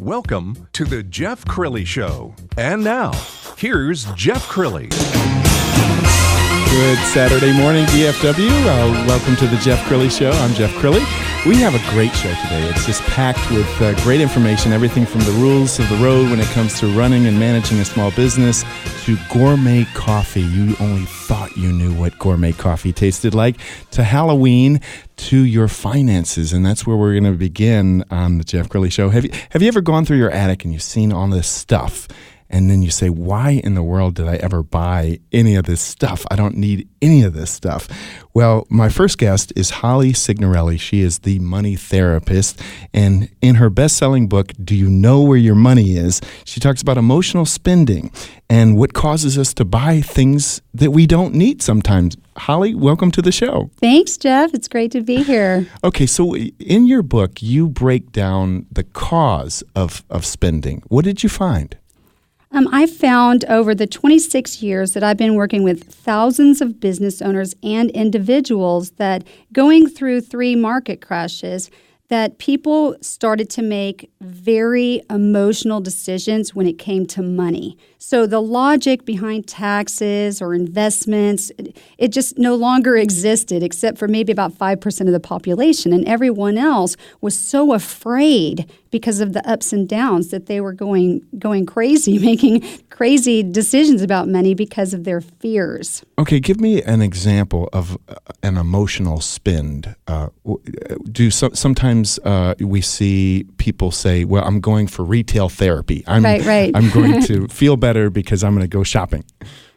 Welcome to the Jeff Crilley Show. And now, here's Jeff Crilley. Good Saturday morning, DFW. Welcome to the Jeff Crilley Show. I'm Jeff Crilley. We have a great show today. It's just packed with great information, everything from the rules of the road when it comes to running and managing a small business to gourmet coffee. You only thought you knew what gourmet coffee tasted like, to Halloween, to your finances. And that's where we're going to begin on the Jeff Crilley Show. Have you ever gone through your attic and you've seen all this stuff? And then you say, why in the world did I ever buy any of this stuff? I don't need any of this stuff. Well, my first guest is Holly Signorelli. She is the money therapist. And in her best-selling book, Do You Know Where Your Money Is?, she talks about emotional spending and what causes us to buy things that we don't need sometimes. Holly, welcome to the show. Thanks, Jeff. It's great to be here. Okay, so in your book, you break down the cause of spending. What did you find? I found over the 26 years that I've been working with thousands of business owners and individuals that going through 3 market crashes, that people started to make very emotional decisions when it came to money. So the logic behind taxes or investments, it just no longer existed except for maybe about 5% of the population. And everyone else was so afraid because of the ups and downs that they were going crazy, making crazy decisions about money because of their fears. Okay, give me an example of an emotional spend. Sometimes we see people say, well, I'm going for retail therapy. Right. I'm going to feel better because I'm going to go shopping.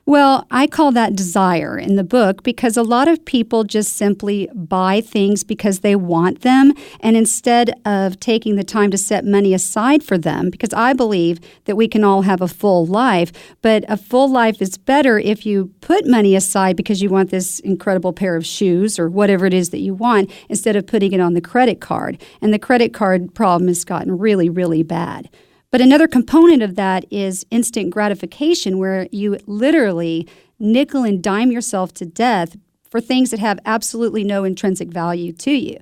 Well, I call that desire in the book because a lot of people just simply buy things because they want them, and instead of taking the time to set money aside for them, because I believe that we can all have a full life, but a full life is better if you put money aside because you want this incredible pair of shoes or whatever it is that you want, instead of putting it on the credit card. And the credit card problem has gotten really, really bad. But another component of that is instant gratification, where you literally nickel and dime yourself to death for things that have absolutely no intrinsic value to you.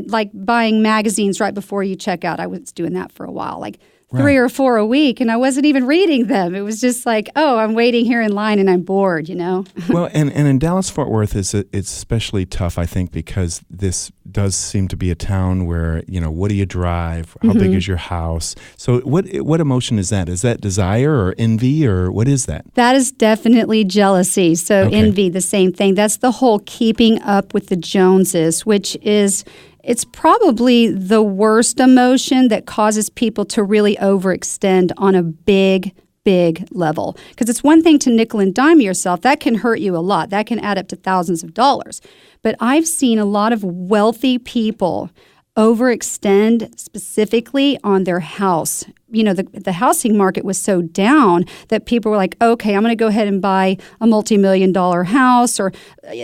Like buying magazines right before you check out. I was doing that for a while, like 3 or 4 a week, and I wasn't even reading them. It was just like, oh, I'm waiting here in line and I'm bored, you know? Well, and in Dallas-Fort Worth, it's especially tough, I think, because this does seem to be a town where, what do you drive? How big is your house? So what emotion is that? Is that desire or envy, or what is that? That is definitely jealousy. So envy, the same thing. That's the whole keeping up with the Joneses, which is... It's probably the worst emotion that causes people to really overextend on a big level. Because it's one thing to nickel and dime yourself. That can hurt you a lot. That can add up to thousands of dollars. But I've seen a lot of wealthy people overextend specifically on their house. The housing market was so down that people were like, okay, I'm going to go ahead and buy a multi-million-dollar house, or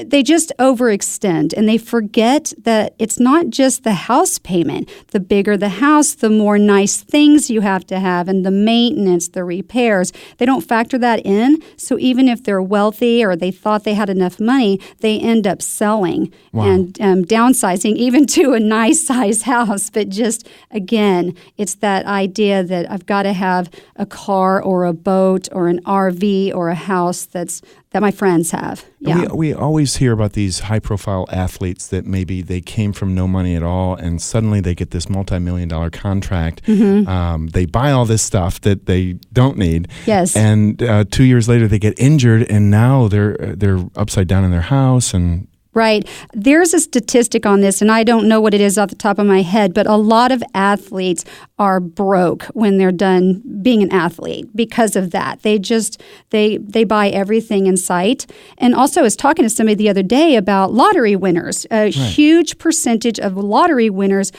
they just overextend and they forget that it's not just the house payment. The bigger the house, the more nice things you have to have, and the maintenance, the repairs. They don't factor that in. So even if they're wealthy or they thought they had enough money, they end up selling and downsizing even to a nice size house. But just, again, it's that idea that I've got to have a car or a boat or an RV or a house that my friends have. Yeah. We always hear about these high-profile athletes that maybe they came from no money at all, and suddenly they get this multi-million-dollar contract. They buy all this stuff that they don't need. Yes. And 2 years later, they get injured, and now they're upside down in their house and... Right. There's a statistic on this, and I don't know what it is off the top of my head, but a lot of athletes are broke when they're done being an athlete because of that. They buy everything in sight. And also, I was talking to somebody the other day about lottery winners. A huge percentage of lottery winners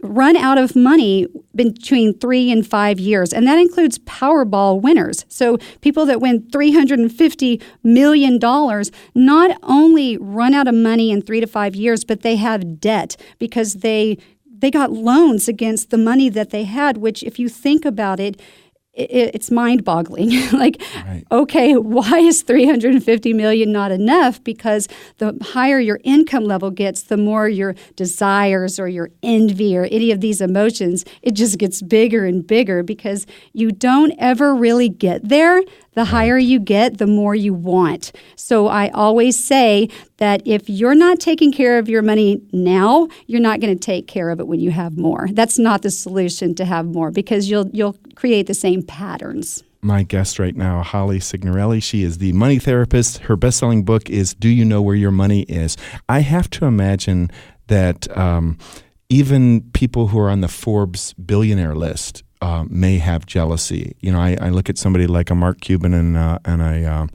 run out of money between 3 and 5 years, and that includes Powerball winners. So people that win $350 million not only run out of money in 3 to 5 years, but they have debt because they got loans against the money that they had, which if you think about it, it's mind-boggling. Like, Right. okay, why is $350 million not enough? Because the higher your income level gets, the more your desires or your envy or any of these emotions, it just gets bigger and bigger because you don't ever really get there. The higher you get, the more you want. So I always say that if you're not taking care of your money now, you're not going to take care of it when you have more. That's not the solution to have more because you'll create the same patterns. My guest right now, Holly Signorelli. She is the money therapist. Her best-selling book is Do You Know Where Your Money Is? I have to imagine that even people who are on the Forbes billionaire list may have jealousy. You know, I look at somebody like a Mark Cuban and a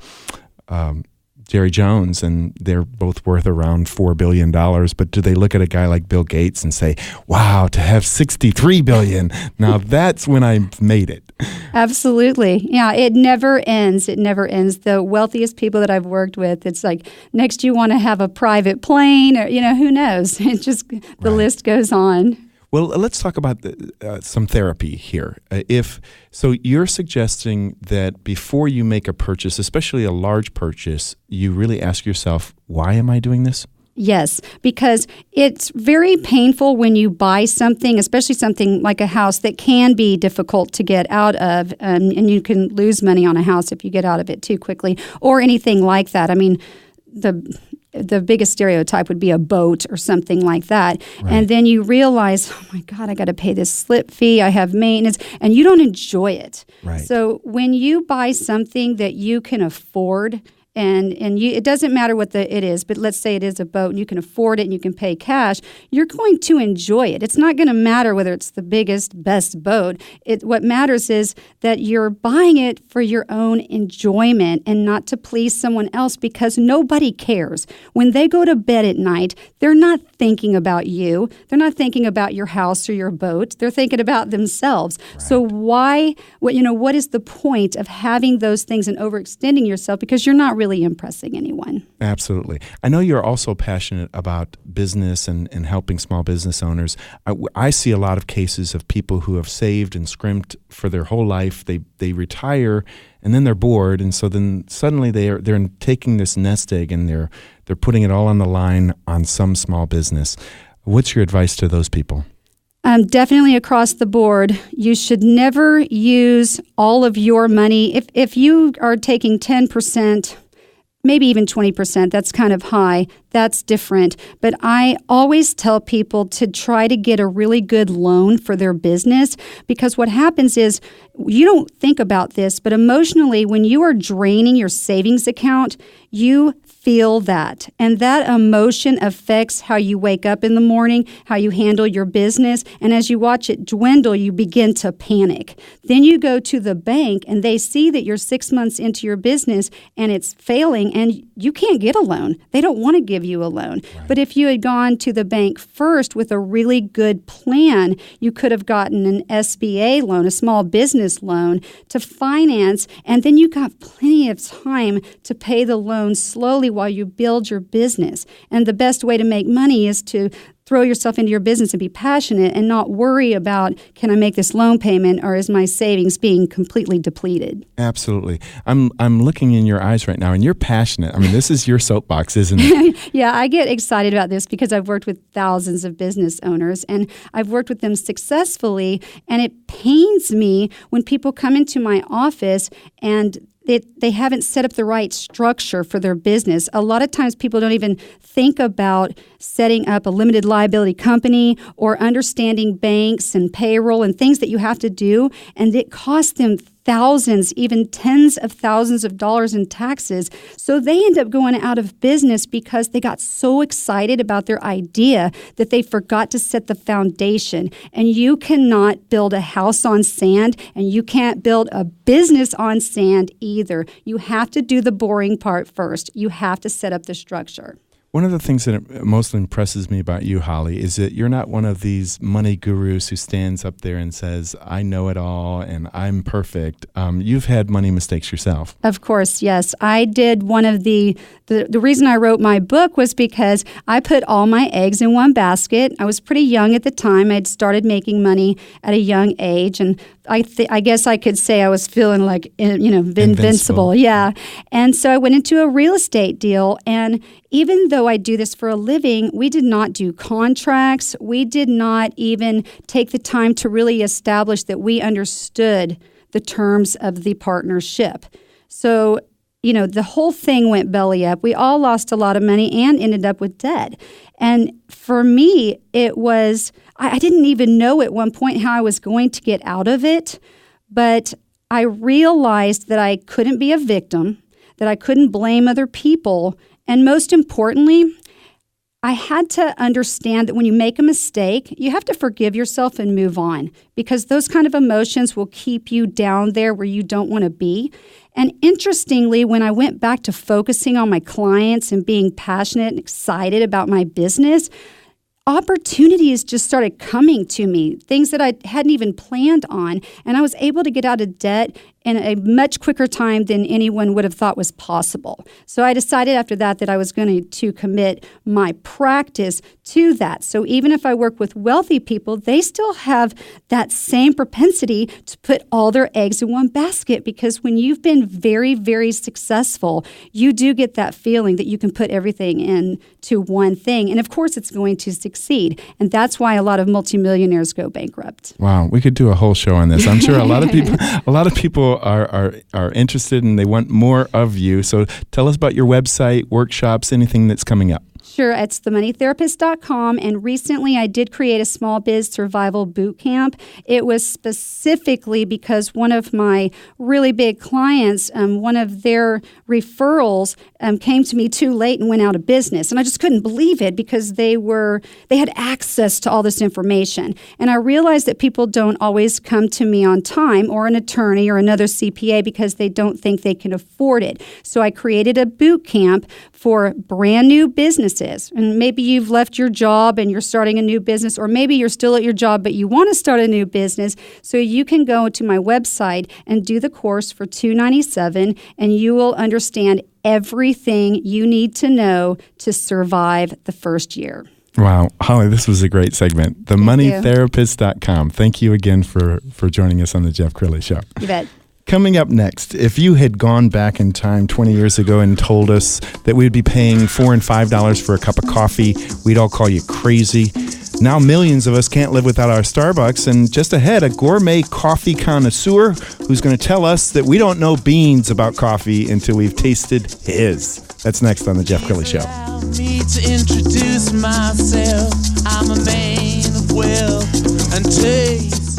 Jerry Jones, and they're both worth around $4 billion. But do they look at a guy like Bill Gates and say, wow, to have $63 billion, now that's when I've made it? Absolutely. Yeah, it never ends. It never ends. The wealthiest people that I've worked with, it's like, next you want to have a private plane, or, who knows? It just, the list goes on. Well, let's talk about some therapy here. So you're suggesting that before you make a purchase, especially a large purchase, you really ask yourself, why am I doing this? Yes, because it's very painful when you buy something, especially something like a house that can be difficult to get out of, and you can lose money on a house if you get out of it too quickly, or anything like that. I mean, the biggest stereotype would be a boat or something like that. Right. And then you realize, oh my God, I got to pay this slip fee, I have maintenance, and you don't enjoy it. Right. So when you buy something that you can afford, and it doesn't matter what it is, but let's say it is a boat and you can afford it and you can pay cash, you're going to enjoy it. It's not going to matter whether it's the biggest, best boat. What matters is that you're buying it for your own enjoyment and not to please someone else, because nobody cares. When they go to bed at night, they're not thinking about you. They're not thinking about your house or your boat. They're thinking about themselves. Right. So what is the point of having those things and overextending yourself, because you're not really impressing anyone. Absolutely. I know you're also passionate about business and helping small business owners. I see a lot of cases of people who have saved and scrimped for their whole life. They retire and then they're bored, and so then suddenly they're taking this nest egg and they're putting it all on the line on some small business. What's your advice to those people? Definitely across the board, you should never use all of your money. If you are taking 10%, maybe even 20%, that's kind of high. That's different. But I always tell people to try to get a really good loan for their business, because what happens is, you don't think about this, but emotionally, when you are draining your savings account, you feel that. And that emotion affects how you wake up in the morning, how you handle your business. And as you watch it dwindle, you begin to panic. Then you go to the bank and they see that you're 6 months into your business and it's failing and you can't get a loan. They don't want to give you a loan. Right. But if you had gone to the bank first with a really good plan, you could have gotten an SBA loan, a small business loan, to finance, and then you got plenty of time to pay the loan slowly while you build your business. And the best way to make money is to throw yourself into your business and be passionate and not worry about, can I make this loan payment or is my savings being completely depleted? Absolutely. I'm looking in your eyes right now and you're passionate. I mean, this is your soapbox, isn't it? Yeah, I get excited about this because I've worked with thousands of business owners and I've worked with them successfully, and it pains me when people come into my office and they haven't set up the right structure for their business. A lot of times people don't even think about setting up a limited liability company or understanding banks and payroll and things that you have to do, and it costs them thousands, even tens of thousands of dollars in taxes. So they end up going out of business because they got so excited about their idea that they forgot to set the foundation. And you cannot build a house on sand, and you can't build a business on sand either. You have to do the boring part first. You have to set up the structure. One of the things that most impresses me about you, Holly, is that you're not one of these money gurus who stands up there and says, I know it all and I'm perfect. You've had money mistakes yourself. Of course, yes. I did one of the reason I wrote my book was because I put all my eggs in one basket. I was pretty young at the time. I'd started making money at a young age, and I guess I could say I was feeling like, invincible. Yeah. And so I went into a real estate deal, and even though I do this for a living, we did not do contracts. We did not even take the time to really establish that we understood the terms of the partnership. So, the whole thing went belly up. We all lost a lot of money and ended up with debt. And for me, it was, I didn't even know at one point how I was going to get out of it, but I realized that I couldn't be a victim, that I couldn't blame other people, and most importantly, I had to understand that when you make a mistake, you have to forgive yourself and move on, because those kind of emotions will keep you down there where you don't want to be. And interestingly, when I went back to focusing on my clients and being passionate and excited about my business, opportunities just started coming to me, things that I hadn't even planned on. And I was able to get out of debt in a much quicker time than anyone would have thought was possible. So I decided after that I was going to commit my practice to that. So even if I work with wealthy people, they still have that same propensity to put all their eggs in one basket, because when you've been very, very successful, you do get that feeling that you can put everything into one thing. And of course, it's going to succeed. And that's why a lot of multimillionaires go bankrupt. Wow, we could do a whole show on this. I'm sure a lot of people are interested and they want more of you. So tell us about your website, workshops, anything that's coming up. Sure, it's themoneytherapist.com, and recently I did create a small biz survival boot camp. It was specifically because one of my really big clients, one of their referrals came to me too late and went out of business, and I just couldn't believe it because they had access to all this information. And I realized that people don't always come to me on time, or an attorney or another CPA, because they don't think they can afford it. So I created a boot camp for brand new businesses. And maybe you've left your job and you're starting a new business, or maybe you're still at your job but you want to start a new business. So you can go to my website and do the course for $297, and you will understand everything you need to know to survive the first year. Wow. Holly, this was a great segment. TheMoneyTherapist.com. Thank you again for joining us on the Jeff Crilley Show. You bet. Coming up next, if you had gone back in time 20 years ago and told us that we'd be paying $4 and $5 for a cup of coffee, we'd all call you crazy. Now millions of us can't live without our Starbucks, and just ahead, a gourmet coffee connoisseur who's going to tell us that we don't know beans about coffee until we've tasted his. That's next on the Jeff Crilley Show. Allow me to introduce myself. I'm a man of wealth and taste.